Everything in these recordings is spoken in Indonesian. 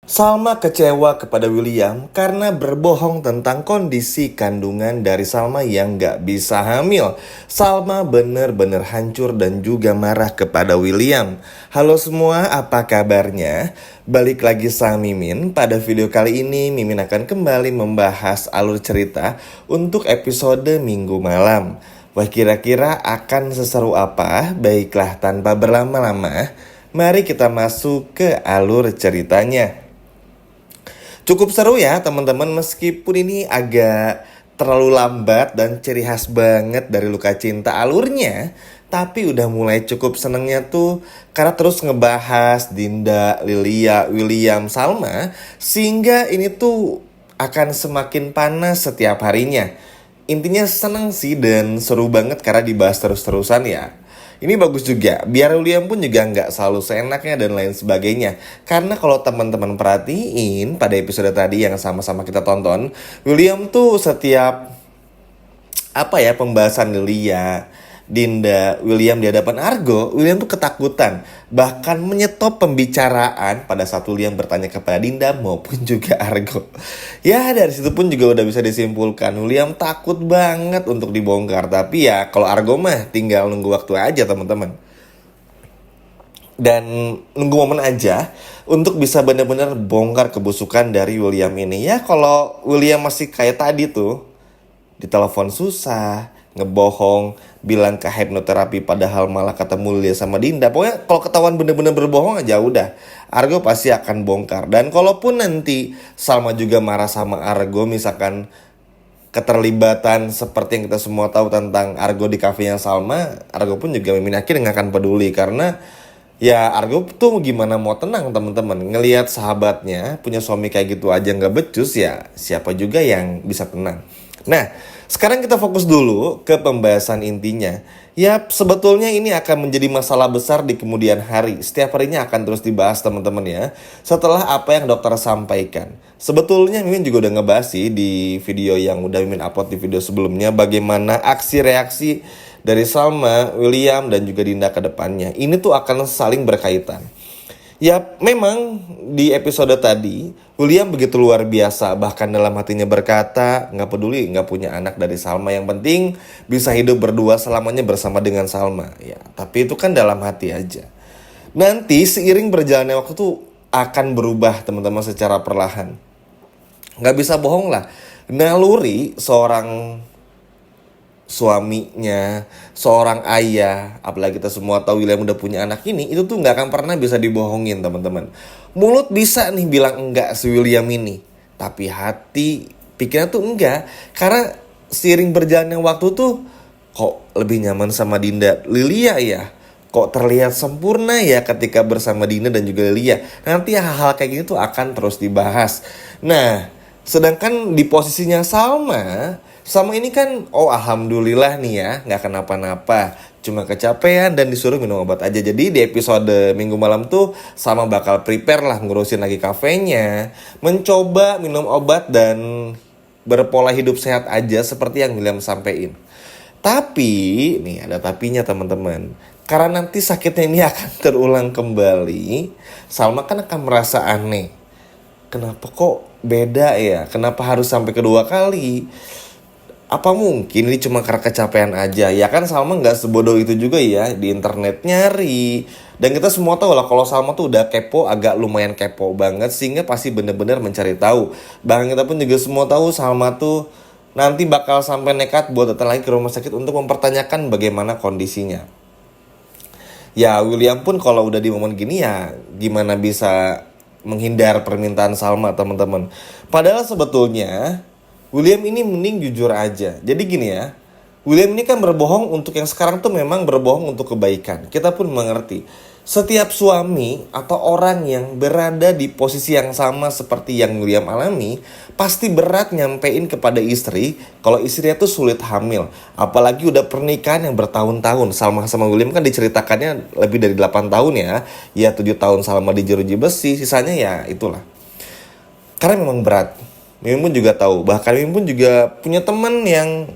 Salma kecewa kepada William karena berbohong tentang kondisi kandungan dari Salma yang gak bisa hamil. Salma bener-bener hancur dan juga marah kepada William. Halo semua, apa kabarnya? Balik lagi sama Mimin. Pada video kali ini Mimin akan kembali membahas alur cerita untuk episode Minggu Malam. Wah, kira-kira akan seseru apa? Baiklah, tanpa berlama-lama, mari kita masuk ke alur ceritanya. Cukup seru ya teman-teman, meskipun ini agak terlalu lambat dan ciri khas banget dari Luka Cinta alurnya. Tapi udah mulai cukup senengnya tuh karena terus ngebahas Dinda, Lilia, William, Salma. Sehingga ini tuh akan semakin panas setiap harinya. Intinya seneng sih dan seru banget karena dibahas terus-terusan ya. Ini bagus juga, biar William pun juga nggak selalu seenaknya dan lain sebagainya. Karena kalau teman-teman perhatiin pada episode tadi yang sama-sama kita tonton, William tuh setiap pembahasan Lilia, Dinda, William di hadapan Argo, William tuh ketakutan. Bahkan menyetop pembicaraan pada saat William bertanya kepada Dinda maupun juga Argo. Ya dari situ pun juga udah bisa disimpulkan William takut banget untuk dibongkar. Tapi ya kalau Argo mah tinggal nunggu waktu aja teman-teman. Dan nunggu momen aja untuk bisa benar-benar bongkar kebusukan dari William ini. Ya kalau William masih kayak tadi tuh, ditelepon susah, ngebohong, bilang ke hipnoterapi padahal malah ketemu Lilia sama Dinda. Pokoknya kalau ketahuan bener-bener berbohong aja udah, Argo pasti akan bongkar. Dan kalaupun nanti Salma juga marah sama Argo, misalkan keterlibatan seperti yang kita semua tahu tentang Argo di kafenya Salma, Argo pun juga yakin nggak akan peduli. Karena ya Argo tuh gimana mau tenang teman-teman, ngelihat sahabatnya punya suami kayak gitu aja nggak becus, ya siapa juga yang bisa tenang. Nah, sekarang kita fokus dulu ke pembahasan intinya. Ya, sebetulnya ini akan menjadi masalah besar di kemudian hari. Setiap harinya akan terus dibahas teman-teman ya. Setelah apa yang dokter sampaikan. Sebetulnya Mimin juga udah ngebahas sih di video yang udah Mimin upload di video sebelumnya. Bagaimana aksi reaksi dari Salma, William, dan juga Dinda ke depannya. Ini tuh akan saling berkaitan. Ya memang di episode tadi William begitu luar biasa. Bahkan dalam hatinya berkata gak peduli gak punya anak dari Salma, yang penting bisa hidup berdua selamanya bersama dengan Salma. Ya tapi itu kan dalam hati aja. Nanti seiring berjalannya waktu tuh akan berubah teman-teman secara perlahan. Gak bisa bohong lah, naluri seorang suaminya, seorang ayah, apalagi kita semua tahu William udah punya anak ini, itu tuh nggak akan pernah bisa dibohongin teman-teman. Mulut bisa nih bilang enggak si William ini, tapi hati pikirnya tuh enggak. Karena seiring berjalannya waktu tuh kok lebih nyaman sama Dinda, Lilia ya, kok terlihat sempurna ya ketika bersama Dinda dan juga Lilia. Nanti hal-hal kayak gitu tuh akan terus dibahas. Nah, sedangkan di posisinya Salma ini kan, oh alhamdulillah nih ya, gak kenapa-napa, cuma kecapean dan disuruh minum obat aja. Jadi di episode Minggu Malam tuh Salma bakal prepare lah ngurusin lagi kafenya, mencoba minum obat dan berpola hidup sehat aja seperti yang William sampein. Tapi, nih ada tapinya teman-teman, karena nanti sakitnya ini akan terulang kembali, Salma kan akan merasa aneh. Kenapa kok beda ya? Kenapa harus sampai kedua kali? Apa mungkin ini cuma karena kecapean aja? Ya kan Salma gak sebodoh itu juga ya, di internet nyari. Dan kita semua tahu lah kalau Salma tuh udah kepo, agak lumayan kepo banget, sehingga pasti bener-bener mencari tahu. Bahkan kita pun juga semua tahu Salma tuh nanti bakal sampai nekat buat datang lagi ke rumah sakit untuk mempertanyakan bagaimana kondisinya. Ya William pun kalau udah di momen gini ya gimana bisa menghindar permintaan Salma teman-teman. Padahal sebetulnya William ini mending jujur aja. Jadi gini ya, William ini kan berbohong untuk yang sekarang tuh memang berbohong untuk kebaikan. Kita pun mengerti. Setiap suami atau orang yang berada di posisi yang sama seperti yang William alami, pasti berat nyampein kepada istri kalau istrinya tuh sulit hamil. Apalagi udah pernikahan yang bertahun-tahun. Salma sama William kan diceritakannya lebih dari 8 tahun ya. Ya 7 tahun Salma di jeruji besi, sisanya ya itulah. Karena memang berat. Mimin pun juga tahu, bahkan Mimin pun juga punya teman yang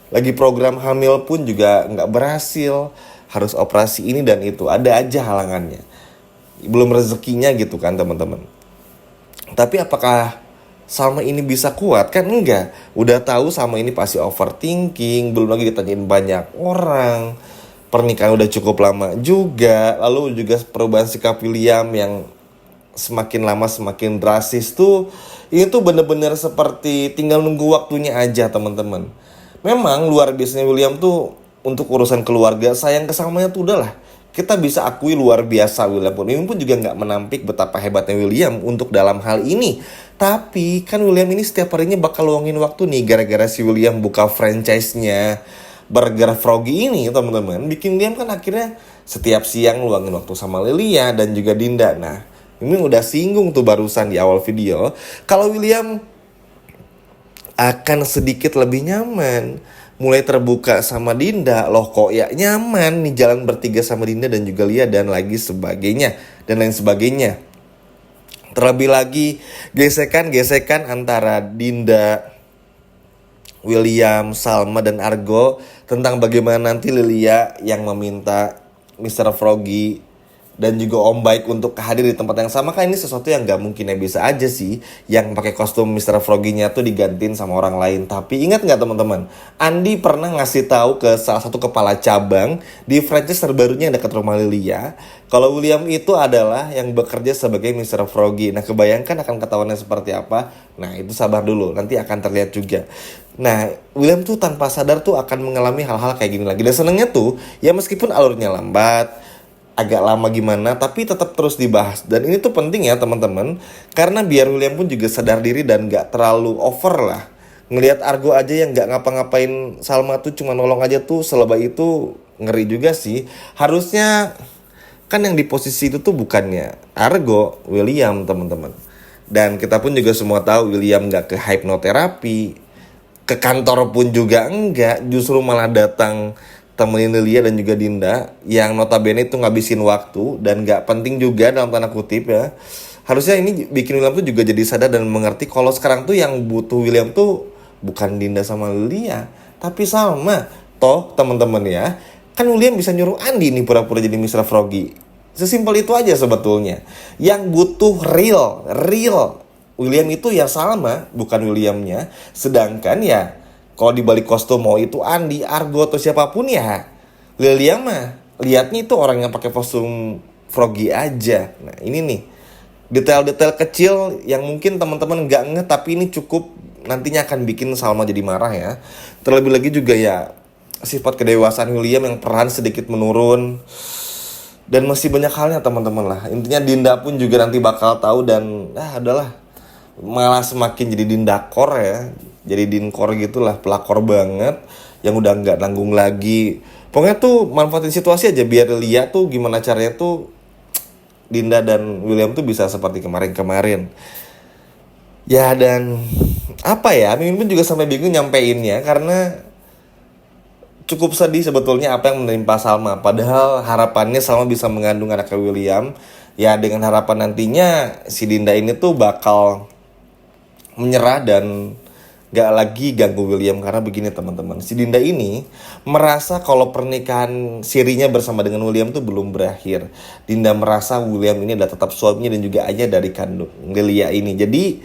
lagi program hamil pun juga nggak berhasil, harus operasi ini dan itu, ada aja halangannya, belum rezekinya gitu kan teman-teman. Tapi apakah Salma ini bisa kuat? Kan enggak. Udah tahu Salma ini pasti overthinking, belum lagi ditanyain banyak orang. Pernikahan udah cukup lama juga. Lalu juga perubahan sikap William yang semakin lama semakin drastis tuh, ini tuh bener-bener seperti tinggal nunggu waktunya aja teman-teman. Memang luar biasanya William tuh untuk urusan keluarga, sayang kesamanya tuh udahlah. Kita bisa akui luar biasa William pun. Ini pun juga nggak menampik betapa hebatnya William untuk dalam hal ini. Tapi kan William ini setiap harinya bakal luangin waktu nih gara-gara si William buka franchise-nya Burger Froggy ini teman-teman. Bikin William kan akhirnya setiap siang luangin waktu sama Lilia dan juga Dinda. Nah, ini udah singgung tuh barusan di awal video. Kalau William akan sedikit lebih nyaman. Mulai terbuka sama Dinda. Loh kok ya nyaman nih jalan bertiga sama Dinda dan juga Lia dan lagi sebagainya. Dan lain sebagainya. Terlebih lagi gesekan-gesekan antara Dinda, William, Salma, dan Argo. Tentang bagaimana nanti Lilia yang meminta Mr. Froggy dan juga Om Baik untuk hadir di tempat yang sama. Kan ini sesuatu yang gak mungkin ya, bisa aja sih yang pakai kostum Mr. Froggy-nya tuh digantiin sama orang lain. Tapi ingat gak teman-teman, Andi pernah ngasih tahu ke salah satu kepala cabang di franchise terbarunya yang dekat rumah Lilia, kalau William itu adalah yang bekerja sebagai Mr. Froggy. Nah kebayangkan akan ketahuannya seperti apa. Nah itu sabar dulu, nanti akan terlihat juga. Nah William tuh tanpa sadar tuh akan mengalami hal-hal kayak gini lagi. Dan senengnya tuh ya meskipun alurnya lambat, agak lama gimana, tapi tetap terus dibahas. Dan ini tuh penting ya teman-teman, karena biar William pun juga sadar diri dan gak terlalu over lah. Ngelihat Argo aja yang gak ngapa-ngapain Salma tuh cuma nolong aja tuh selebay itu, ngeri juga sih. Harusnya kan yang di posisi itu tuh bukannya Argo, William teman-teman. Dan kita pun juga semua tahu William gak ke hipnoterapi, ke kantor pun juga enggak, justru malah datang temenin Lilia dan juga Dinda yang notabene itu ngabisin waktu dan gak penting juga dalam tanda kutip ya. Harusnya ini bikin William tuh juga jadi sadar dan mengerti kalau sekarang tuh yang butuh William tuh bukan Dinda sama Lilia, tapi Salma. Toh teman-teman ya, kan William bisa nyuruh Andi nih pura-pura jadi Mr. Froggy. Sesimpel itu aja sebetulnya. Yang butuh real William itu ya Salma, bukan Williamnya. Sedangkan ya kalau di balik kostum mau itu Andi, Argo atau siapapun ya, Lilia mah lihatnya itu orang yang pakai kostum Froggy aja. Nah ini nih detail-detail kecil yang mungkin teman-teman nggak ngeh, tapi ini cukup nantinya akan bikin Salma jadi marah ya. Terlebih lagi juga ya sifat kedewasaan William yang perlahan sedikit menurun. Dan masih banyak halnya teman-teman lah. Intinya Dinda pun juga nanti bakal tahu dan adalah malah semakin jadi dindakor ya. Jadi dinkor gitulah, pelakor banget yang udah nggak nanggung lagi. Pokoknya tuh manfaatin situasi aja biar lihat tuh gimana caranya tuh Dinda dan William tuh bisa seperti kemarin-kemarin. Ya dan apa ya, Mimin pun juga sampai bingung nyampeinnya karena cukup sedih sebetulnya apa yang menimpa Salma. Padahal harapannya Salma bisa mengandung anaknya William. Ya dengan harapan nantinya si Dinda ini tuh bakal menyerah dan gak lagi ganggu William. Karena begini teman-teman, si Dinda ini merasa kalau pernikahan sirinya bersama dengan William tuh belum berakhir. Dinda merasa William ini adalah tetap suaminya dan juga ayah dari kandung Lilia ini. Jadi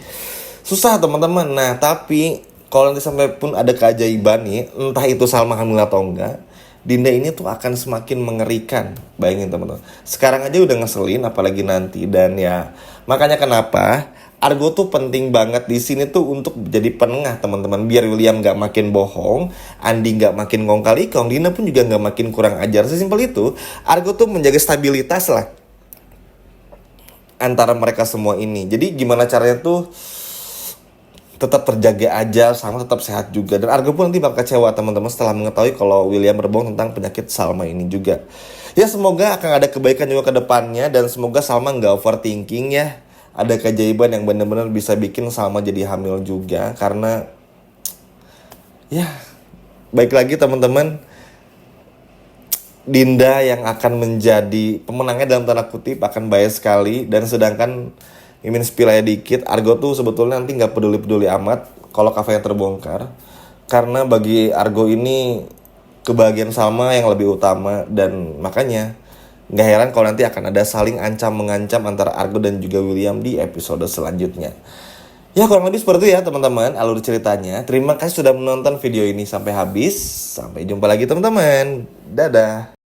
susah teman-teman. Nah tapi kalau nanti sampai pun ada keajaiban nih, entah itu Salma hamil atau enggak, Dinda ini tuh akan semakin mengerikan. Bayangin teman-teman, sekarang aja udah ngeselin apalagi nanti. Dan ya makanya kenapa Argo tuh penting banget di sini tuh untuk jadi penengah teman-teman, biar William nggak makin bohong, Andi nggak makin ngong kali kong, Dinda pun juga nggak makin kurang ajar. Sesimpel itu. Argo tuh menjaga stabilitas lah antara mereka semua ini. Jadi gimana caranya tuh tetap terjaga aja sama tetap sehat juga. Dan Argo pun nanti bakal kecewa teman-teman setelah mengetahui kalau William berbohong tentang penyakit Salma ini juga. Ya semoga akan ada kebaikan juga ke depannya dan semoga Salma nggak overthinking ya. Ada keajaiban yang benar-benar bisa bikin Salma jadi hamil juga. Karena ya baik lagi teman-teman, Dinda yang akan menjadi pemenangnya dalam tanda kutip akan bias sekali. Dan sedangkan Mimin spill aja dikit, Argo tuh sebetulnya nanti gak peduli-peduli amat kalau kafenya terbongkar. Karena bagi Argo ini kebahagiaan Salma yang lebih utama. Dan makanya Nggak heran kalau nanti akan ada saling ancam-mengancam antara Argo dan juga William di episode selanjutnya. Ya kurang lebih seperti itu ya teman-teman alur ceritanya. Terima kasih sudah menonton video ini sampai habis. Sampai jumpa lagi teman-teman. Dadah.